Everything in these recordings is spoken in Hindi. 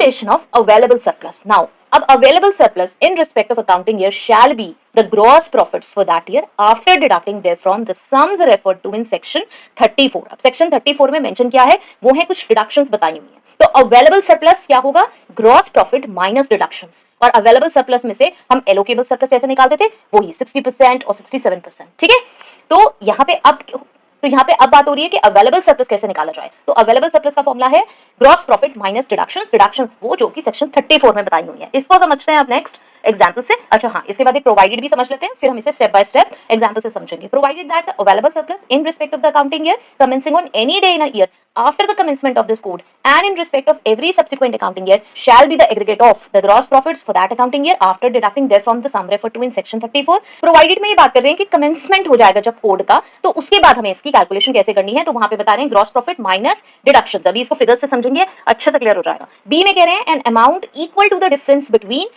Calculation of available surplus. Now, अब available surplus in respect of accounting year shall be the gross profits for that year after deducting therefrom the sums referred to in section 34. अब section 34 में mention क्या है, वो है कुछ deductions बताई हुई है. तो अवेलेबल सरप्लस क्या होगा, ग्रॉस प्रॉफिट माइनस डिडक्शंस. और अवेलेबल सरप्लस में से हम एलोकेबल सरप्लस कैसे निकालते थे, वही 60% और 67%. ठीक है, तो यहाँ पे अब बात हो रही है कि अवेलेबल सरप्लस कैसे निकाला जाए. तो अवेलेबल सरप्लस का फॉर्मूला है ग्रॉस प्रॉफिट माइनस डिडक्शंस वो जो कि सेक्शन 34 में बताई हुई है. इसको समझते हैं आप नेक्स्ट एग्जांपल से. अच्छा हाँ, इसके बाद एक प्रोवाइडेड भी समझ लेते हैं, फिर हम इसे स्टेप बाय स्टेप एग्जांपल से समझेंगे. Provided that available surplus in respect of the accounting year commencing on any day in a year after the commencement of this code and in respect of every subsequent accounting year shall be the aggregate of the gross profits for that accounting year after deducting therefrom the sum referred to in section 34. Provided में ये बात कर रहे हैं कि कमेंसमेंट हो जाएगा जब कोड का, तो उसके बाद हमें इसकी कैलकुलेशन कैसे करनी है. तो वहां पे बता रहे हैं ग्रॉस प्रॉफिट माइनस डिडक्शन. अभी इसको फिगर्स से समझेंगे, अच्छे से क्लियर हो जाएगा. बी में कह रहे हैं an amount equal to the difference between,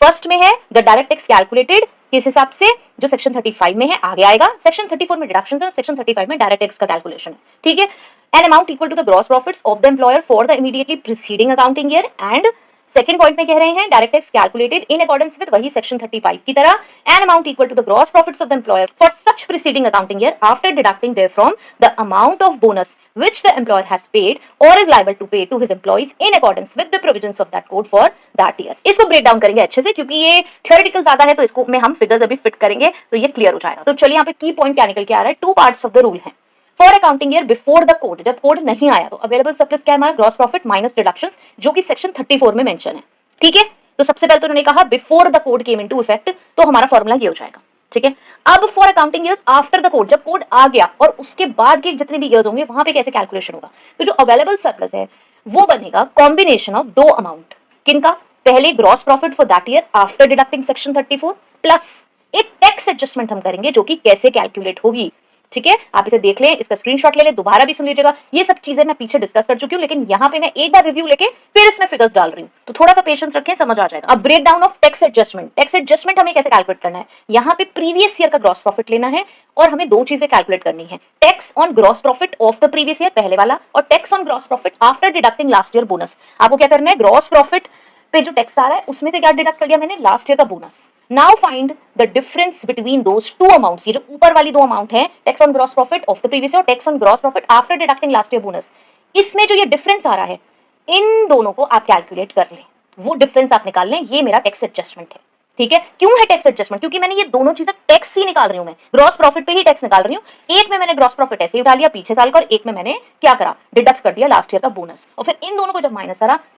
first में है द डायरेक्ट टैक्स कैलकुलेटेड, किस हिसाब से, जो सेक्शन 35 में है आगे आएगा. सेक्शन 34 में डिडक्शंस है, सेक्शन 35 में डायरेक्ट टैक्स का कैलकुलेशन है. ठीक है, an amount equal to the gross profits of the employer for the immediately preceding accounting year. And second point में कह रहे हैं direct tax calculated in accordance with वही सेक्शन 35 की तरह, an amount equal to the gross profits of the employer for such preceding accounting year after deducting therefrom the amount of bonus which the employer has paid or is liable to pay to his employees in accordance with the provisions of that code for that year. इसको ब्रेक डाउन करेंगे अच्छे से, क्योंकि ये थ्योरेटिकल ज्यादा है, तो इसको में हम फिगर्स अभी फिट करेंगे तो ये क्लियर हो जाएगा. तो चलिए यहाँ पे की पॉइंट क्या निकल के आ रहा है. Two parts of the rule है. For accounting year before the code, जब कोड नहीं आया तो अवेलेबल सरप्लस क्या है हमारा, ग्रॉस प्रॉफिट माइनस डिडक्शंस, जो कि सेक्शन 34 में मेंशन है. ठीक है, तो सबसे पहले तो उन्होंने कहा before the code came into effect, तो हमारा फॉर्मूला ये हो जाएगा. ठीक है, अब for accounting years after the code, जब कोड आ गया और उसके बाद के जितने भी ईयर्स होंगे वहां पे कैसे कैलकुलेशन होगा. तो जो अवेलेबल सरप्लस है वो बनेगा कॉम्बिनेशन ऑफ दो अमाउंट. किनका, पहले gross profit for that year after deducting section 34 plus एक टैक्स एडजस्टमेंट हम करेंगे जो कि कैसे कैलकुलेट होगी. ठीक है, आप इसे देख लें, इसका स्क्रीनशॉट ले लें, दोबारा भी सुन लीजिएगा. ये सब चीजें मैं पीछे डिस्कस कर चुकी हूँ, लेकिन यहाँ पे मैं एक बार रिव्यू लेके फिर इसमें फिगर्स डाल रही हूँ, तो थोड़ा सा पेशेंस रखें, समझ आ जाएगा. अब break down of tax adjustment. Tax adjustment हमें कैसे कैलकुलेट करना है, यहाँ पे प्रीवियस ईयर का ग्रॉस प्रॉफिट लेना है और हमें दो चीजें कैलकुलेट करनी है. Tax on gross profit of the previous year पहले वाला, और tax on gross profit after deducting last year bonus. आपको क्या करना है, ग्रॉस प्रॉफिट पे जो टैक्स आ रहा है उसमें से क्या डिडक्ट कर लिया मैंने, लास्ट ईयर का bonus. Now find the difference between those two amounts. ये जो ऊपर वाली दो अमाउंट है, tax on gross profit of the previous year, tax on gross profit after deducting last year bonus, इसमें जो ये डिफरेंस आ रहा है इन दोनों को आप कैलकुलेट कर लें, वो डिफरेंस आप निकाल लें. ये मेरा टैक्स एडजस्टमेंट है. ठीक है, क्यों है टैक्स एडजस्टमेंट, क्योंकि मैंने ये दोनों चीजें टैक्स ही निकाल रही हूं, मैं ग्रॉस प्रॉफिट पे ही टैक्स निकाल रही हूँ. एक में मैंने ग्रॉस प्रॉफिट ऐसे ही उठा लिया पीछे साल का, और एक में मैंने क्या करा, डिडक्ट कर दिया लास्ट ईयर का बोनस, और फिर इन दोनों को जब माइनस करा